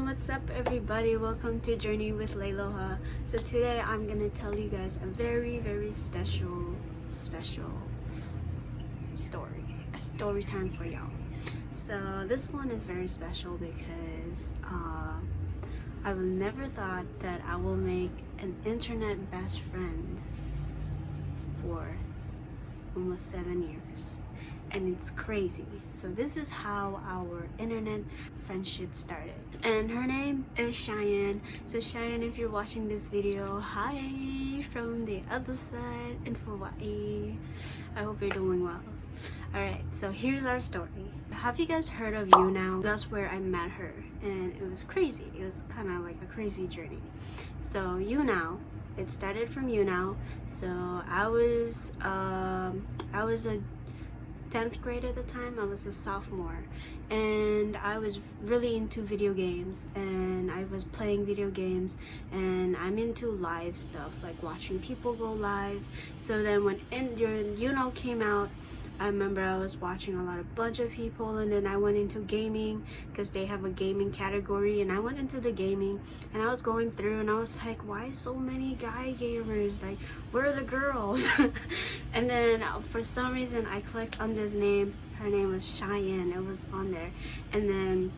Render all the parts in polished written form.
what's up everybody? Welcome to Journey with Leiloha. So today I'm gonna tell you guys a very special story time for y'all. So this one is very special because I would never thought that I will make an internet best friend for almost 7 years. And it's crazy. So this is how our internet friendship started, and her name is Cheyenne. So Cheyenne, if you're watching this video, hi from the other side in Hawaii. I hope you're doing well. Alright, so here's our story. Have you guys heard of You Now? That's where I met her, and it was crazy. It was kind of like a crazy journey. So You Now, it started from You Now. So I was a 10th grade at the time. I was a sophomore, and I was really into video games, and I was playing video games, and I'm into live stuff, like watching people go live. So then when You Know came out, I remember I was watching a bunch of people, and then I went into gaming because they have a gaming category, and I went into the gaming, and I was going through, and I was like, why so many guy gamers? Like, where are the girls? And then for some reason I clicked on this name. Her name was Cheyenne. It was on there, and then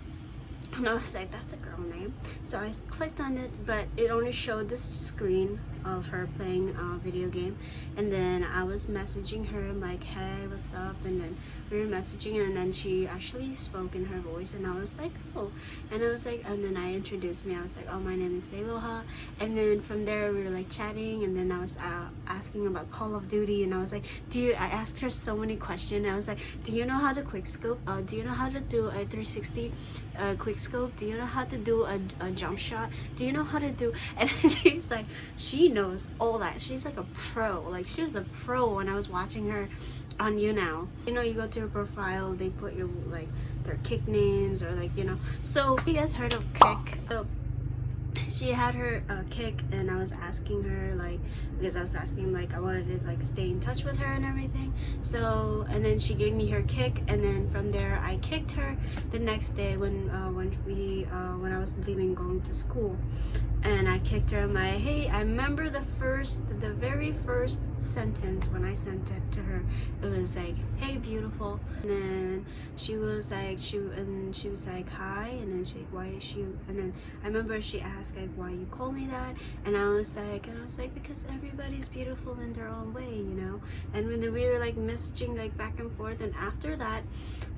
I was like, that's a girl name. So I clicked on it, but it only showed this screen of her playing a video game. And then I was messaging her, like, hey, what's up? And then we were messaging, and then she actually spoke in her voice, and I was like, oh. And I was like, and then I introduced me. I was like, oh, my name is Leiloha. And then from there we were like chatting, and then I was asking about Call of Duty, and I was like, I asked her so many questions. I was like, do you know how to quick scope? Do you know how to do a 360 quick scope? Do you know how to do a jump shot? Do you know how to do? And then she was like, she knows all that. She's like a pro. Like, she was a pro when I was watching her on You Now. You know, you go to her profile, they put your like their kick names, or like, you know. So you guys heard of kick? So she had her kick, and I was asking her, like, because I was asking, like, I wanted to like stay in touch with her and everything. So, and then she gave me her kick, and then from there I kicked her the next day when I was leaving, going to school. And I kicked her. I'm like, hey, I remember the very first sentence when I sent it to her. It was like, hey, beautiful. And then she was like, she was like, hi. And then she, why is she? And then I remember she asked, like, why you call me that? And I was like, because everybody's beautiful in their own way, you know. And when we were like messaging like back and forth, and after that,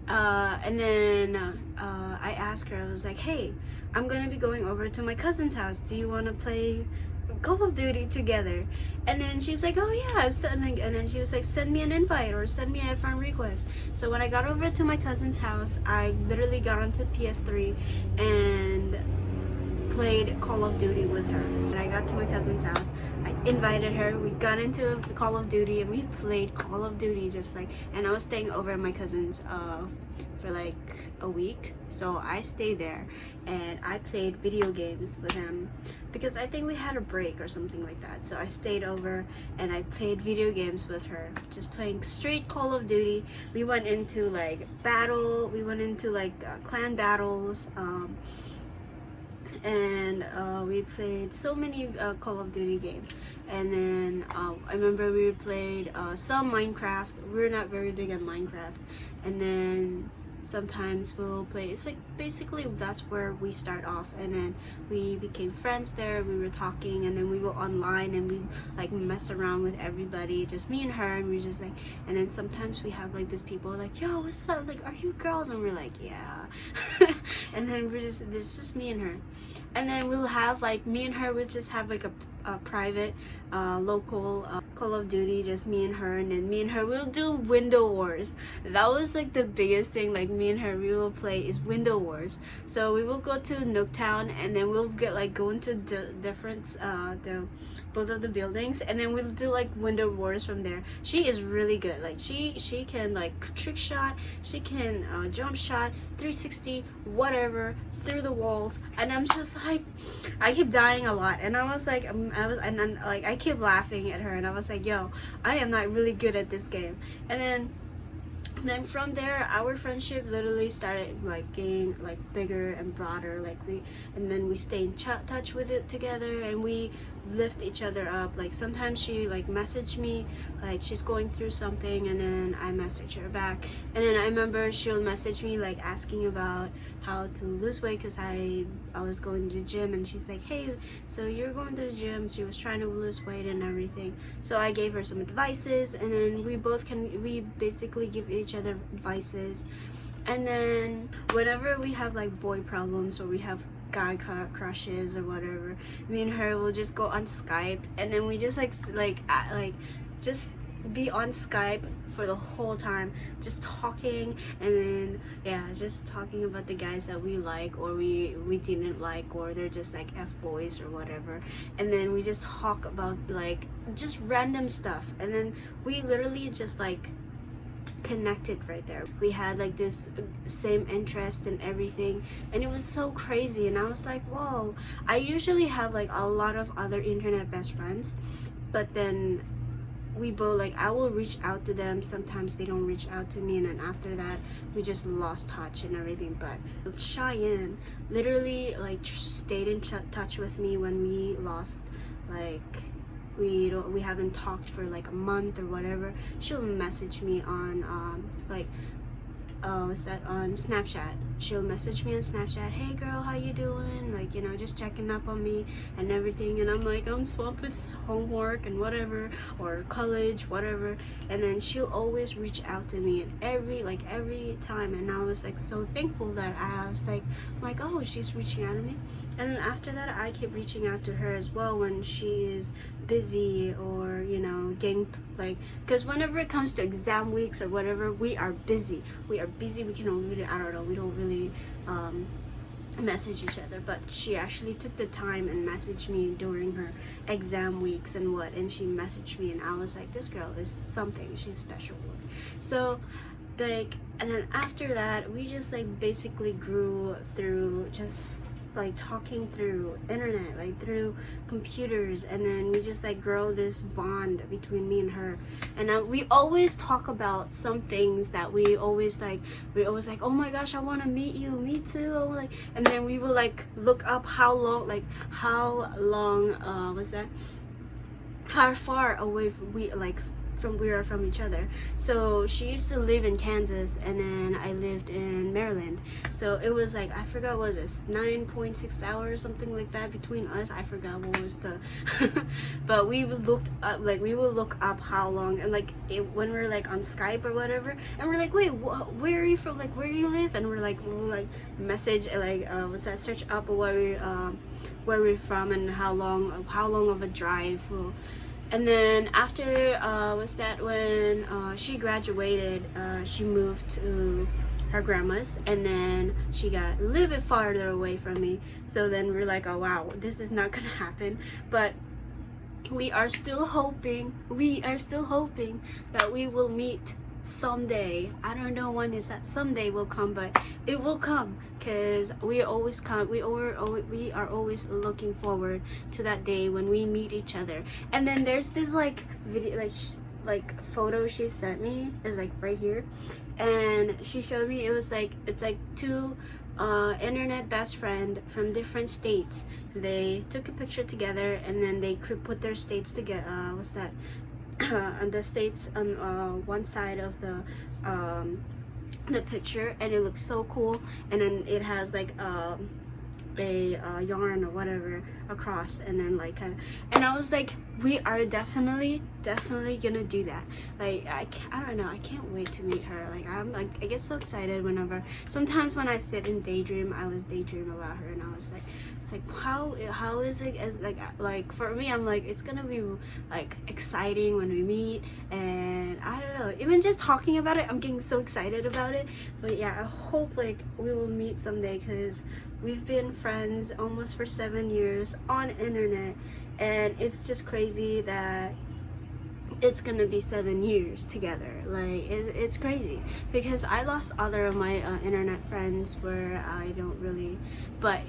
and then I asked her, I was like, hey, I'm gonna be going over to my cousin's house. Do you want to play Call of Duty together? And then she was like, oh yeah. And then she was like, send me an invite or send me a friend request. So when I got over to my cousin's house, I literally got onto PS3 and played Call of Duty with her. When I got to my cousin's house, I invited her, we got into Call of Duty, and we played Call of Duty just like, and I was staying over at my cousin's for like a week. So I stayed there and I played video games with him because I think we had a break or something like that. So I stayed over and I played video games with her, just playing straight Call of Duty. We went into like clan battles, and we played so many Call of Duty games. And then I remember we played some Minecraft. We're not very big on Minecraft. And then sometimes we'll play, it's like basically that's where we start off, and then we became friends there. We were talking, and then we go online and we like mess around with everybody, just me and her, and we just like, and then sometimes we have like these people like, yo, what's up, like, are you girls? And we're like, yeah. And then it's just me and her. And then we'll have like, me and her would just have like a private local Call of Duty, just me and her. And then me and her will do Window Wars. That was like the biggest thing, like me and her, we will play is Window Wars. So we will go to Nooktown, and then we'll go into different both of the buildings, and then we'll do like Window Wars from there. She is really good. Like she can like trick shot, she can jump shot, 360, whatever, through the walls. And I'm just like, I keep dying a lot, and I was like, I keep laughing at her, and I was like, yo, I am not really good at this game. And then And then from there, our friendship literally started like getting like bigger and broader. And then we stay in touch with it together, and we lift each other up. Like sometimes she like messaged me like she's going through something, and then I message her back. And then I remember she'll message me like asking about how to lose weight, because I was going to the gym, and she's like, hey, so you're going to the gym. She was trying to lose weight and everything, so I gave her some advices, and then we basically give each other advices. And then whenever we have like boy problems, or we have guy crushes or whatever, me and her will just go on Skype, and then we just just be on Skype for the whole time, just talking. And then yeah, just talking about the guys that we like or we didn't like, or they're just like F-boys or whatever. And then we just talk about like just random stuff, and then we literally just like connected right there. We had like this same interest in everything, and it was so crazy. And I was like, whoa. I usually have like a lot of other internet best friends, but then we both like, I will reach out to them, sometimes they don't reach out to me, and then after that we just lost touch and everything. But Cheyenne literally like stayed in touch with me when we lost, like we haven't talked for like a month or whatever. She'll message me on on Snapchat. She'll message me on Snapchat, hey girl, how you doing, like, you know, just checking up on me and everything. And I'm like, I'm swamped with homework and whatever, or college, whatever. And then she'll always reach out to me, and every time. And I was like so thankful that I was like, oh, she's reaching out to me. And then after that, I keep reaching out to her as well when she is busy, or you know, getting like, because whenever it comes to exam weeks or whatever, we are busy. We can really, I don't know, we don't really message each other. But she actually took the time and messaged me during her exam weeks and she messaged me, and I was like, this girl is something, she's special. So like, and then after that, we just like basically grew through just like talking through internet, like through computers. And then we just like grow this bond between me and her. And we always talk about some things that we always like, oh my gosh, I want to meet you, me too, like. And then we will like look up how far away we are from each other. So she used to live in Kansas, and then I lived in Maryland. So it was like, I forgot, what was it, 9.6 hours, something like that between us. I forgot what was the but we will look up how long, and like when we're like on Skype or whatever, and we're like, wait, where are you from, like where do you live? And we'll like message search up where we're from, and how long of a drive will. And then after when she graduated, she moved to her grandma's, and then she got a little bit farther away from me. So then we're like, oh wow, this is not gonna happen. But we are still hoping that we will meet someday. I don't know when is that someday will come, but it will come, because we are always looking forward to that day when we meet each other. And then there's this like video, like photo she sent me, is like right here, and she showed me, it's like two internet best friend from different states. They took a picture together, and then they put their states together. And the states on one side of the picture, and it looks so cool. And then it has like a yarn or whatever across, and then like kind of, and I was like, we are definitely gonna do that. Like I don't know, I can't wait to meet her. Like I get so excited whenever, sometimes when I sit and daydream, I was daydreaming about her, and I was like, it's like, how is it, as like for me, I'm like, it's gonna be like exciting when we meet. And I don't know, even just talking about it, I'm getting so excited about it. But yeah, I hope like we will meet someday, because we've been friends almost for 7 years on internet, and it's just crazy that it's gonna be 7 years together. Like it's crazy, because I lost other of my internet friends where I don't really, but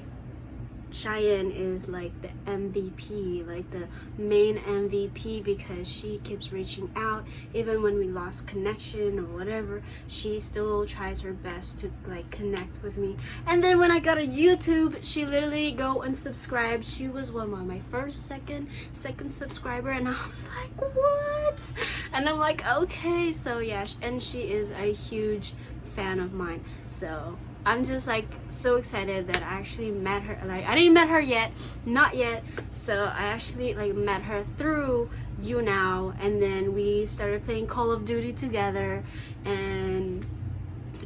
Cheyenne is like the MVP, like the main MVP, because she keeps reaching out even when we lost connection or whatever. She still tries her best to like connect with me. And then when I got a YouTube, she literally go and subscribe. She was one of my first second subscriber, and I was like, what? And I'm like, okay. So yeah, and she is a huge fan of mine. So I'm just like so excited that I actually met her. Like, I didn't met her yet, not yet. So I actually like met her through you now, and then we started playing Call of Duty together, and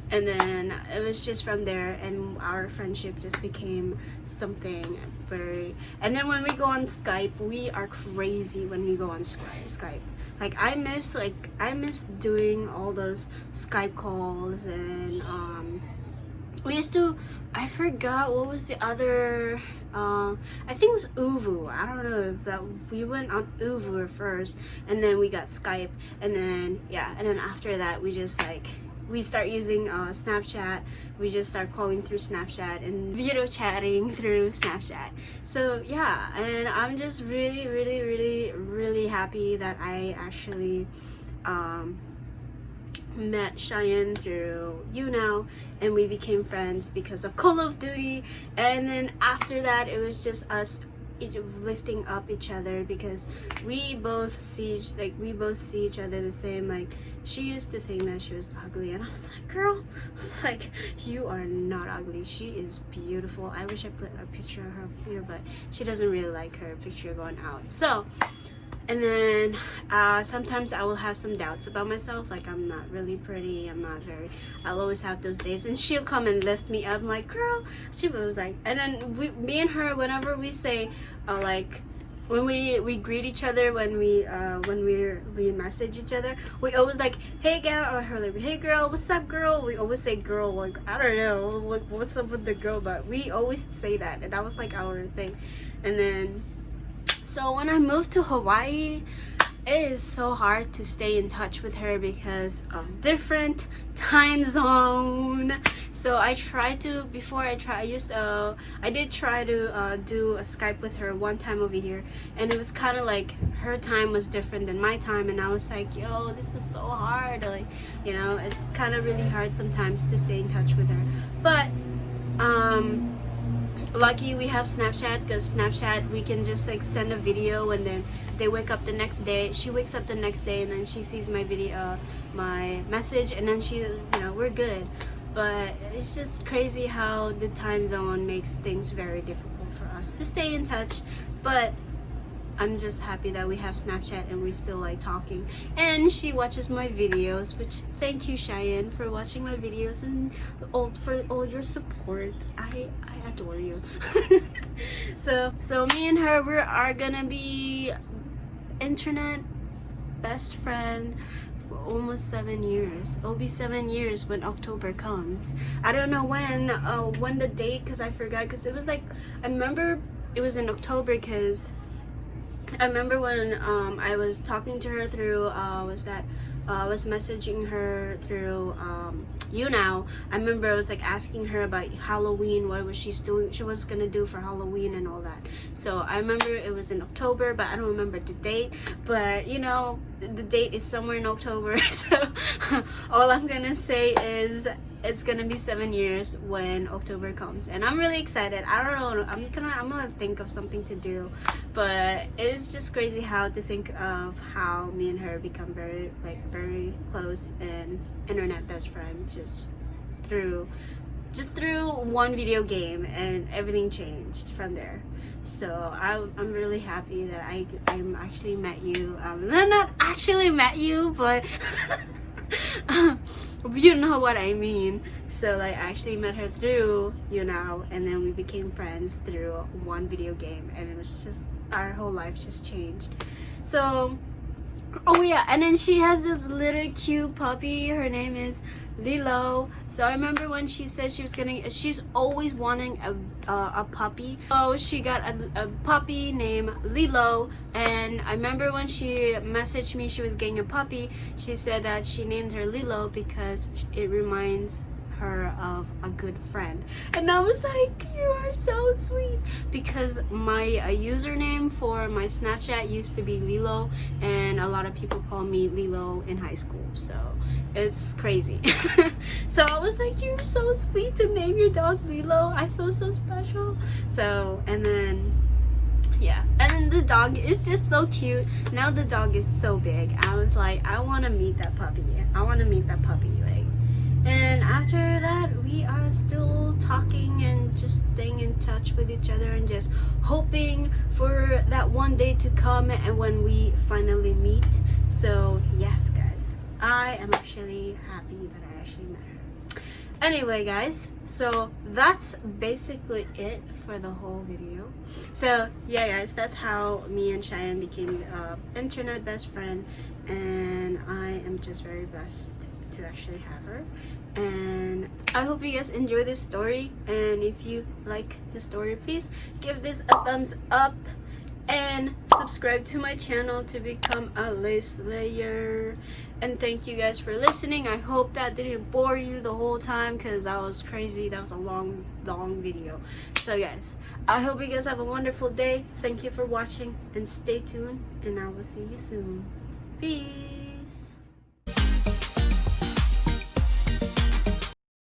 then it was just from there, and our friendship just became something very. And then when we go on Skype, we are crazy when we go on Skype. Like I miss doing all those Skype calls, and we used to, I forgot what was the other, I think it was Uvu. I don't know if that, we went on Uvu first, and then we got Skype, and then yeah, and then after that we just like, we start using Snapchat. We just start calling through Snapchat and video chatting through Snapchat. So yeah, and I'm just really happy that I actually met Cheyenne through you now, and we became friends because of Call of Duty. And then after that, it was just us lifting up each other, because we both see each other the same. Like, she used to think that she was ugly, and I was like, girl, I was like, you are not ugly, she is beautiful. I wish I put a picture of her here, but she doesn't really like her picture going out. So, and then sometimes I will have some doubts about myself, like I'm not really pretty, I'll always have those days, and she'll come and lift me up. I'm like, girl, she was like, and then me and her, whenever we say like, when we greet each other, when we message each other, we always like, hey gal, or her like, hey girl, what's up girl. We always say girl, like, I don't know what's up with the girl, but we always say that, and that was like our thing. And then so when I moved to Hawaii, it is so hard to stay in touch with her because of different time zone. So I tried to, I did try to do a Skype with her one time over here, and it was kind of like her time was different than my time, and I was like, yo, this is so hard. Like, you know, it's kind of really hard sometimes to stay in touch with her. But lucky we have Snapchat, because Snapchat we can just like send a video, and then they wake up the next day, she wakes up the next day, and then she sees my video, my message, and then she, you know, we're good. But it's just crazy how the time zone makes things very difficult for us to stay in touch. But I'm just happy that we have Snapchat and we're still like talking, and she watches my videos, which thank you Cheyenne for watching my videos and for all your support. I adore you. so me and her, we are gonna be internet best friend for almost 7 years. It'll be 7 years when October comes. I don't know when the date, because I forgot, because it was like, I remember it was in October, because I remember when I was talking to her through I was messaging her through you now. I remember I was like asking her about Halloween, what was she was gonna do for Halloween and all that. So I remember it was in October, but I don't remember the date. But you know, the date is somewhere in October. So all I'm gonna say is it's gonna be 7 years when October comes, and I'm really excited. I don't know, I'm gonna think of something to do, but it's just crazy how to think of how me and her become very close and internet best friend just through one video game, and everything changed from there. So I'm really happy that I'm actually met you. Not actually met you, but you know what I mean. So like, I actually met her through you now, and then we became friends through one video game, and it was just, our whole life just changed. So, oh yeah, and then she has this little cute puppy. Her name is Lilo. So I remember when she said she was getting, she's always wanting a puppy. So she got a puppy named Lilo, and I remember when she messaged me she was getting a puppy, she said that she named her Lilo because it reminds her of a good friend. And I was like, you are so sweet, because my username for my Snapchat used to be Lilo, and a lot of people call me Lilo in high school, so it's crazy. So I was like, you're so sweet to name your dog Lilo. I feel so special. So, and then yeah, and then the dog is just so cute. Now the dog is so big. I was like, I want to meet that puppy. I want to meet that puppy. Like, and after that, we are still talking and just staying in touch with each other and just hoping for that one day to come and when we finally meet. So yes, guys, I am actually happy that I actually met her. Anyway, guys, so that's basically it for the whole video. So yeah, guys, that's how me and Cheyenne became internet best friend, and I am just very blessed to actually have her. And I hope you guys enjoy this story, and if you like the story, please give this a thumbs up and subscribe to my channel to become a Slayer. And thank you guys for listening. I hope that didn't bore you the whole time, because that was crazy. That was a long video. So guys, I hope you guys have a wonderful day. Thank you for watching, and stay tuned, and I will see you soon. Peace.